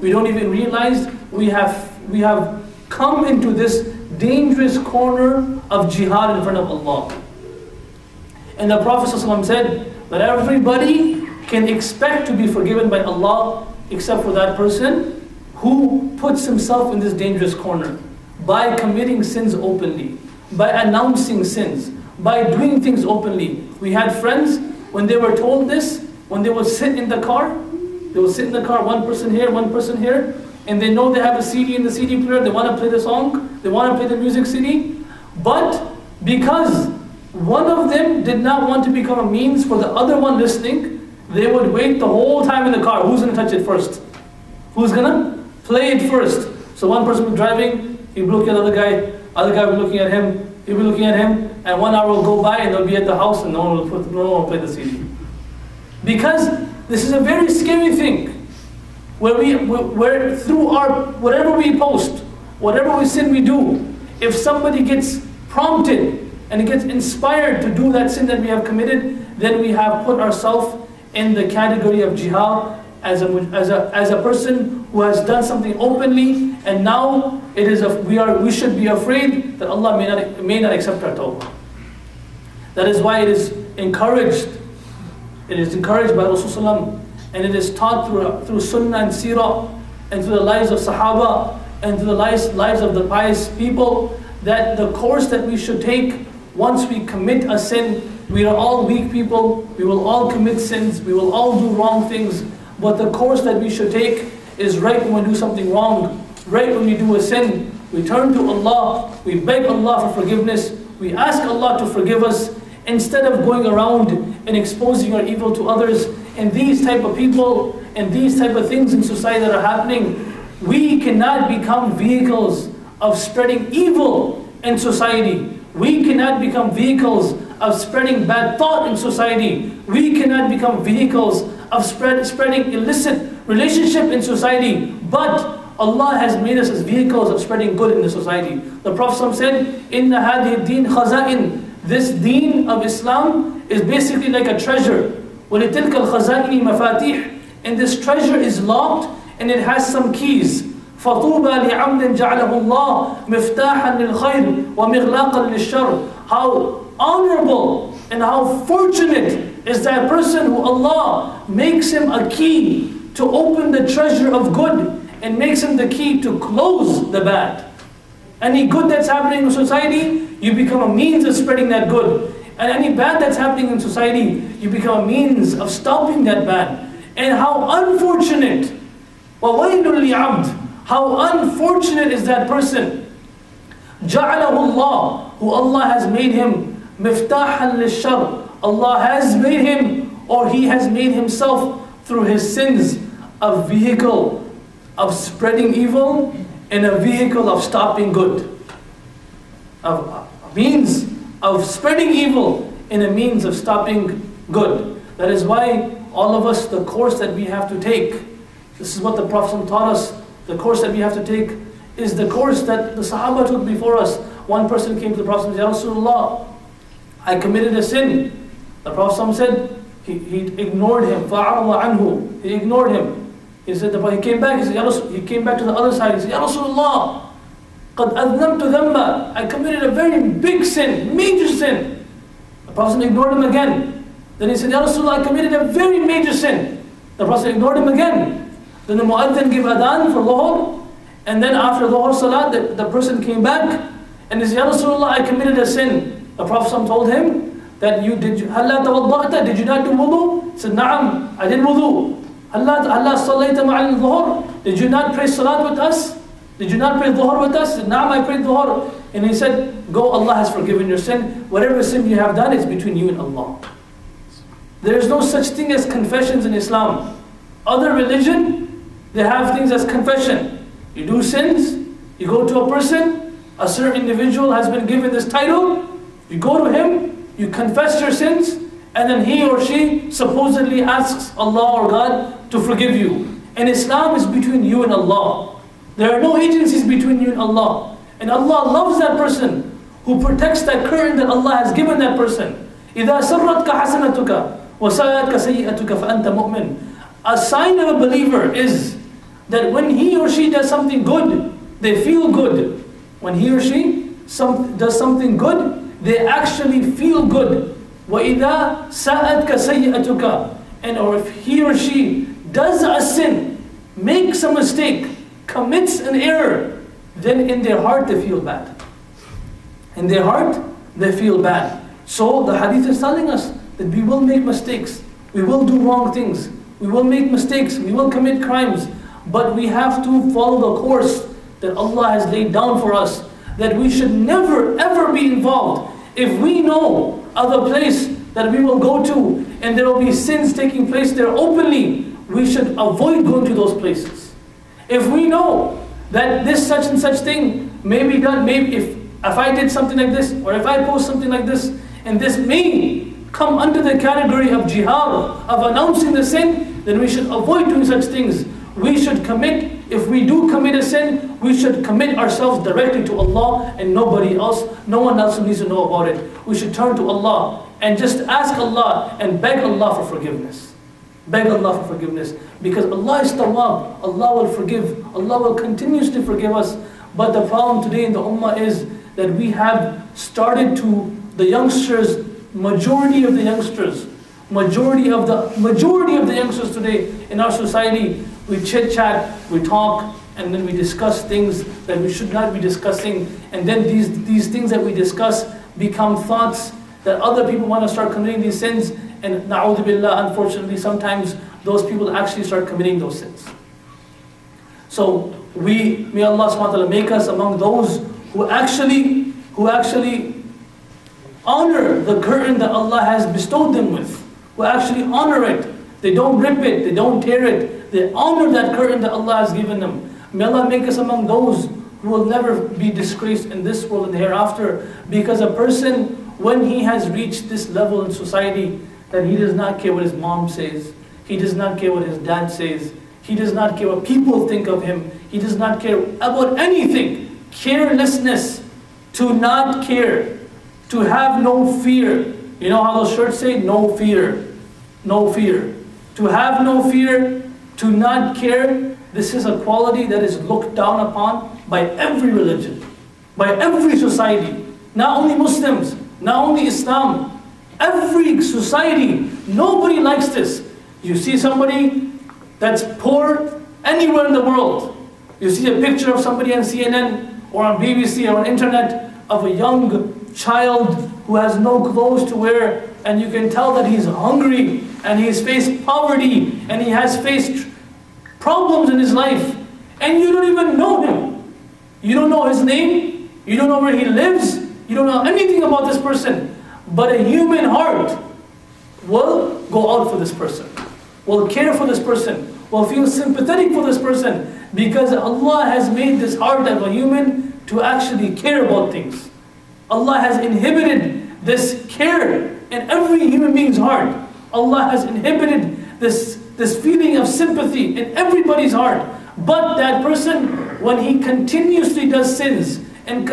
We don't even realize we have come into this dangerous corner of jihad in front of Allah. And the Prophet ﷺ said that everybody can expect to be forgiven by Allah except for that person who puts himself in this dangerous corner by committing sins openly, by announcing sins, by doing things openly. We had friends, when they were told this, when they would sit in the car, one person here, and they know they have a CD in the CD player, they want to play the song, they want to play the music CD, but because one of them did not want to become a means for the other one listening, they would wait the whole time in the car. Who's going to touch it first? Who's going to play it first? So one person was driving, he would look at the other guy would be looking at him, he'd be looking at him, and 1 hour will go by and they'll be at the house and no one will play the CD. Because this is a very scary thing, where through whatever we post, whatever sin we do, if somebody gets prompted and gets inspired to do that sin that we have committed, then we have put ourselves in the category of jihad as a person who has done something openly, and now we should be afraid that Allah may not accept our tawbah. That is why it is encouraged. It is encouraged by Rasulullah, and it is taught through Sunnah and Seerah, and through the lives of Sahaba, and through the lives of the pious people, that the course that we should take once we commit a sin. We are all weak people, we will all commit sins, we will all do wrong things, but the course that we should take is right when we do something wrong, right when we do a sin, we turn to Allah, we beg Allah for forgiveness, we ask Allah to forgive us, instead of going around and exposing our evil to others. And these type of people and these type of things in society that are happening, we cannot become vehicles of spreading evil in society. We cannot become vehicles of spreading bad thought in society. We cannot become vehicles of spreading illicit relationship in society. But Allah has made us as vehicles of spreading good in the society. The Prophet said, "Inna hadhihi ad-din khaza'in." This deen of Islam is basically like a treasure. وَلِتِلْكَ الْخَزَائِنِ مَفَاتِيحِ. And this treasure is locked and it has some keys. فَطُوبَى لِعَمْدٍ جَعَلَهُ اللَّهُ مِفْتَاحًا لِلْخَيْرِ وَمِغْلَاقًا لِلشَّرِّ. How honorable and how fortunate is that person who Allah makes him a key to open the treasure of good and makes him the key to close the bad. Any good that's happening in society, you become a means of spreading that good. And any bad that's happening in society, you become a means of stopping that bad. And how unfortunate, وَوَيْلٌ لِعَبْدٍ, how unfortunate is that person, جَعَلَهُ اللَّهُ, who Allah has made him, مِفْتَاحًا لِلشَّرِّ, Allah has made him, or he has made himself through his sins, a vehicle of spreading evil and a vehicle of stopping good. A means of spreading evil and a means of stopping good. That is why all of us, the course that we have to take, this is what the Prophet taught us, the course that we have to take is the course that the Sahaba took before us. One person came to the Prophet and said, "Ya Rasulullah, I committed a sin." The Prophet said, he ignored him. فَأَعْرَضَ عَنْهُ. He ignored him. He said, he came back, he came back to the other side, he said, "Ya Rasulullah, قَدْ أَذْنَبْتُ ذَنْبًا. I committed a very big sin, major sin." The Prophet ignored him again. Then he said, "Ya Rasulullah, I committed a very major sin." The Prophet ignored him again. Then the Mu'adhin gave adhan for Dhuhr, and then after Dhuhr Salat, the person came back, and he said, "Ya Rasulullah, I committed a sin." The Prophet told him that هَلَّا تَوَضَّأْتَ, did you not do wudu? He said, "Na'am, I did wudu." هَلَّا صَلَّيْتَ مَعَ الظُّهُرِ, did you not pray Salat with us? Did you not pray Dhuhr with us? He said, "Na'am, I prayed Dhuhr." And he said, "Go, Allah has forgiven your sin. Whatever sin you have done, it's between you and Allah." There is no such thing as confessions in Islam. Other religion, they have things as confession. You do sins, you go to a person, a certain individual has been given this title, you go to him, you confess your sins, and then he or she supposedly asks Allah or God to forgive you. And Islam is between you and Allah. There are no agencies between you and Allah. And Allah loves that person who protects that curtain that Allah has given that person. إِذَا سَرَّتْكَ حَسَنَتُكَ وَسَاءَتْكَ سَيِّئَتُكَ فَأَنْتَ مُؤْمِنٌ. A sign of a believer is that when he or she does something good, they feel good. When he or she does something good, they actually feel good. وَإِذَا سَاءَتْكَ سَيِّئَتُكَ. And or if he or she does a sin, makes a mistake, commits an error, then in their heart they feel bad. In their heart, they feel bad. So the hadith is telling us that we will make mistakes. We will do wrong things. We will make mistakes. We will commit crimes. But we have to follow the course that Allah has laid down for us. That we should never ever be involved. If we know of a place that we will go to and there will be sins taking place there openly, we should avoid going to those places. If we know that this such and such thing may be done, maybe if I did something like this, or if I post something like this, and this may come under the category of jihad, of announcing the sin, then we should avoid doing such things. We should commit, if we do commit a sin, we should commit ourselves directly to Allah and nobody else. No one else needs to know about it. We should turn to Allah and just ask Allah and beg Allah for forgiveness. Beg Allah for forgiveness. Because Allah is Tawwab. Allah will forgive. Allah will continuously forgive us. But the problem today in the Ummah is that we have started to, the youngsters, majority of the youngsters today in our society, we chit-chat, we talk, and then we discuss things that we should not be discussing, and then these things that we discuss become thoughts that other people want to start committing these sins, and na'udhu billah, unfortunately, sometimes those people actually start committing those sins. So may Allah subhanahu wa ta'ala make us among those who actually honor the curtain that Allah has bestowed them with, who actually honor it. They don't rip it, they don't tear it, they honor that curtain that Allah has given them. May Allah make us among those who will never be disgraced in this world and the hereafter, because a person, when he has reached this level in society, that he does not care what his mom says, he does not care what his dad says, he does not care what people think of him, he does not care about anything. Carelessness, to not care, to have no fear. You know how those shirts say? No fear. No fear. To have no fear, to not care, this is a quality that is looked down upon by every religion, by every society. Not only Muslims, not only Islam, every society, nobody likes this. You see somebody that's poor anywhere in the world. You see a picture of somebody on CNN or on BBC or on internet of a young child who has no clothes to wear, and you can tell that he's hungry and he's faced poverty and he has faced problems in his life, and you don't even know him. You don't know his name, you don't know where he lives, you don't know anything about this person, but a human heart will go out for this person, will care for this person, will feel sympathetic for this person, because Allah has made this heart of a human to actually care about things. Allah has inhibited this care in every human being's heart. Allah has inhibited this feeling of sympathy in everybody's heart. But that person, when he continuously does sins, and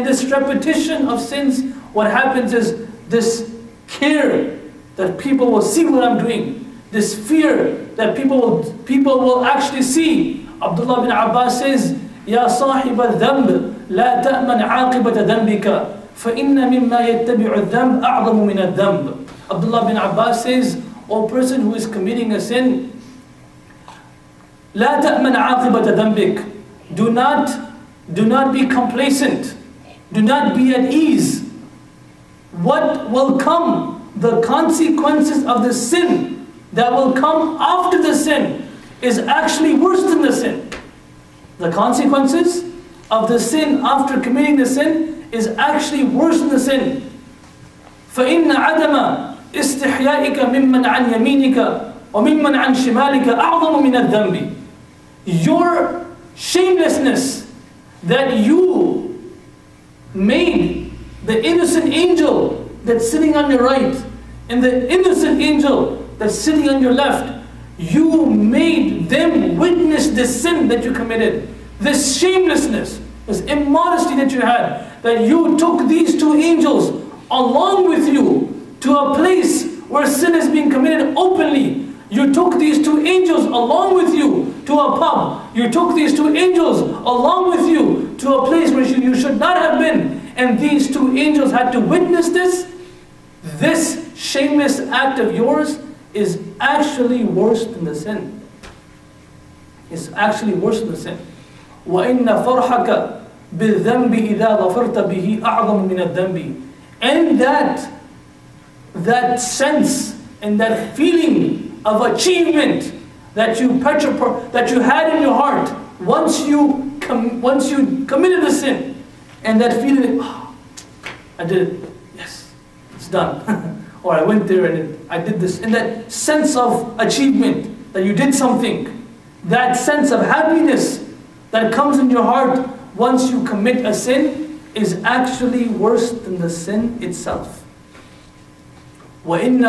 this repetition of sins, what happens is this care that people will see what I'm doing, this fear that people will actually see. Abdullah bin Abbas says, Ya sahib al-dhanb, la ta'man aqibata dhanbika, فَإِنَّ مِمَّا يَتَّبِعُ الذَّنْبَ أَعْظَمُ مِنَ الذَّنْبِ. Abdullah bin Abbas says, O person who is committing a sin, لَا تَأْمَنْ عَاقِبَةَ ذَنْبِكَ. Do not be complacent. Do not be at ease. What will come, the consequences of the sin that will come after the sin is actually worse than the sin. The consequences of the sin after committing the sin is actually worse than the sin. فَإِنَّ عَدَمَ إِسْتِحْيَائِكَ مِمَّنْ عَنْ يَمِينِكَ وَمِمَّنْ عَنْ شِمَالِكَ أَعْظَمُ مِنَ الذَّنْبِ. Your shamelessness that you made the innocent angel that's sitting on your right and the innocent angel that's sitting on your left, you made them witness this sin that you committed, this shamelessness, this immodesty that you had, that you took these two angels along with you to a place where sin is being committed openly. You took these two angels along with you to a pub. You took these two angels along with you to a place where you should not have been. And these two angels had to witness this. This shameless act of yours is actually worse than the sin. It's actually worse than the sin. وَإِنَّ فَرْحَكَ بِالذَّنْبِ إِذَا غَفَرْتَ بِهِ أَعْظَمُ مِنَ الذَّنْبِ. And that sense and that feeling of achievement that you had in your heart once you committed a sin, and that feeling, oh, I did it, yes, it's done. Or I went there and I did this. And that sense of achievement, that you did something, that sense of happiness that comes in your heart once you commit a sin is actually worse than the sin itself. وَإِنَّ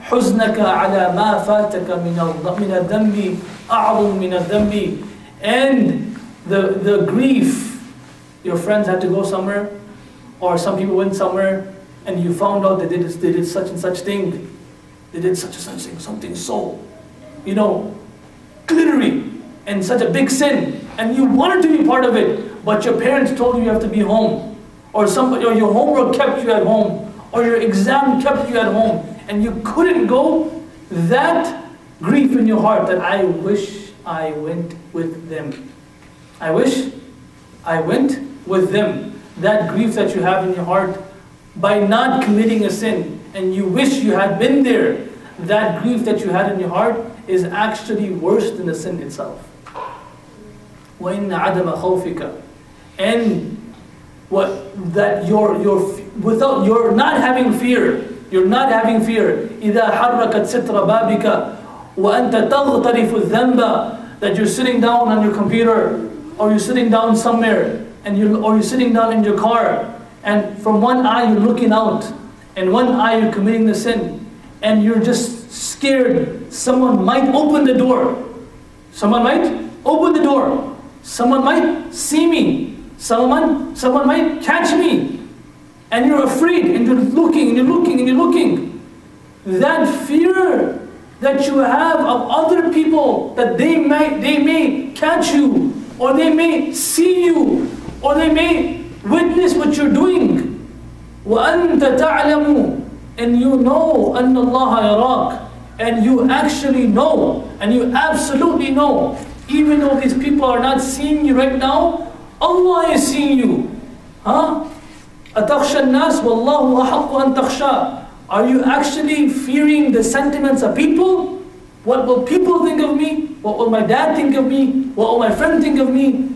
حُزْنَكَ عَلَى مَا فَاتَكَ مِنَ الذَّنْبِ أَعْظَمُ مِنَ الذَّنْبِ. And the grief, your friends had to go somewhere, or some people went somewhere, and you found out that they did such and such thing. They did such and such thing, something so, glittery, and such a big sin. And you wanted to be part of it, but your parents told you have to be home. Or your homework kept you at home. Or your exam kept you at home. And you couldn't go. That grief in your heart that I wish I went with them. I wish I went with them. That grief that you have in your heart by not committing a sin, and you wish you had been there, that grief that you had in your heart is actually worse than the sin itself. وَإِنَّ عَدَمَ خَوْفِكَ. And you're not having fear. You're not having fear. إِذَا حَرَّكَتْ سِتْرَ بَابِكَ وَأَنْتَ تَغْتَرِفُ الذَّنْبَ. That you're sitting down on your computer, or you're sitting down somewhere, or you're sitting down in your car, and from one eye you're looking out, and one eye you're committing the sin, and you're just scared someone might open the door. Someone might open the door. Someone might see me. Someone might catch me. And you're afraid, and you're looking, and you're looking, and you're looking. That fear that you have of other people, that they may catch you, or they may see you, or they may witness what you're doing. وَأَنْتَ تَعْلَمُ. And you know أَنَّ اللَّهَ يَرَاكَ. And you actually know, and you absolutely know, even though these people are not seeing you right now, Allah is seeing you. أَتَخْشَى النَّاسِ وَاللَّهُ أَحَقُّ أَن تَخْشَى. Are you actually fearing the sentiments of people? What will people think of me? What will my dad think of me? What will my friend think of me?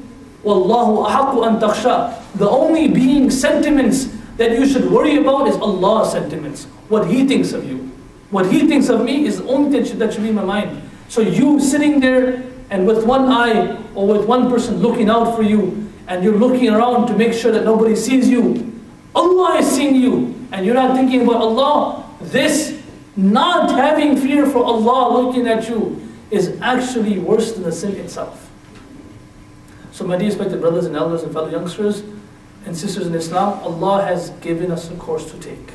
وَاللَّهُ أَحَقُّ أَن تَخْشَى. The only being sentiments that you should worry about is Allah's sentiments. What He thinks of you. What He thinks of me is the only thing that should be in my mind. So you sitting there and with one eye or with one person looking out for you, and you're looking around to make sure that nobody sees you, Allah is seeing you, and you're not thinking about Allah. This not having fear for Allah looking at you is actually worse than the sin itself. So my dear respected brothers and elders and fellow youngsters and sisters in Islam, Allah has given us a course to take.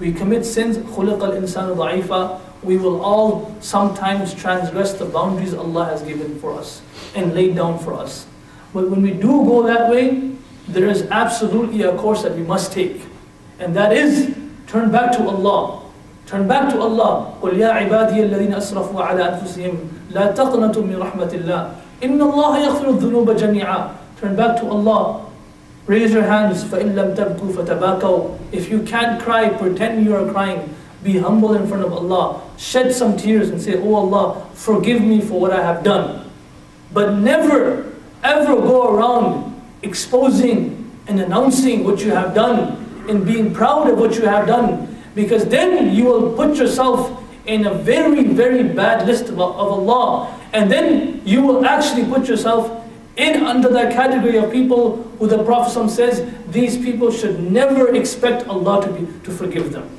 We commit sins, خُلِقَ الْإِنسَانُ ضَعِيفًا. We will all sometimes transgress the boundaries Allah has given for us and laid down for us. But when we do go that way, there is absolutely a course that we must take. And that is, turn back to Allah. Turn back to Allah. قُلْ يَا عِبَادِيَ الَّذِينَ أَسْرَفُوا عَلَىٰ أَنفُسِهِمْ لَا تَقْنَطُوا مِنْ رَحْمَةِ اللَّهِ إِنَّ اللَّهَ يَغْفِرُ الذُّنُوبَ جَمِيعًا. Turn back to Allah. Raise your hands. فَإِن لَمْ تَبْكُوا فَتَبَاكَوْا. If you can't cry, pretend you are crying. Be humble in front of Allah. Shed some tears and say, Oh Allah, forgive me for what I have done. But never, ever go around exposing and announcing what you have done and being proud of what you have done. Because then you will put yourself in a very, very bad list of Allah. And then you will actually put yourself in under that category of people who the Prophet says, these people should never expect Allah to forgive them.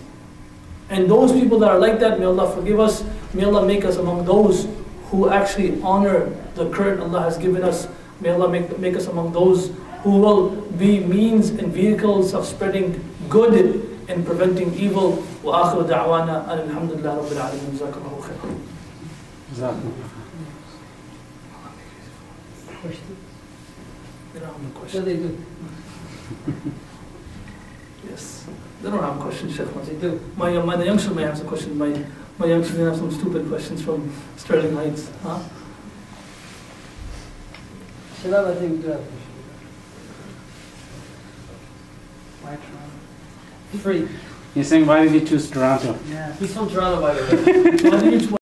And those people that are like that, may Allah forgive us. May Allah make us among those who actually honor the current Allah has given us. May Allah make us among those who will be means and vehicles of spreading good and preventing evil. Wa akhiru da'wana alhamdulillah rabbil alamin. Jazakallahu khairan. Question? They don't have a So question. they do. Yes. They don't have a question, Sheikh. They do. The youngsters may have some questions. My youngsters may have some stupid questions from Sterling Heights. Huh? Shabab, I think we do have a question. Why Toronto? Free. You're saying, why did you choose Toronto? Yeah. He's from Toronto, by the way. So I think it's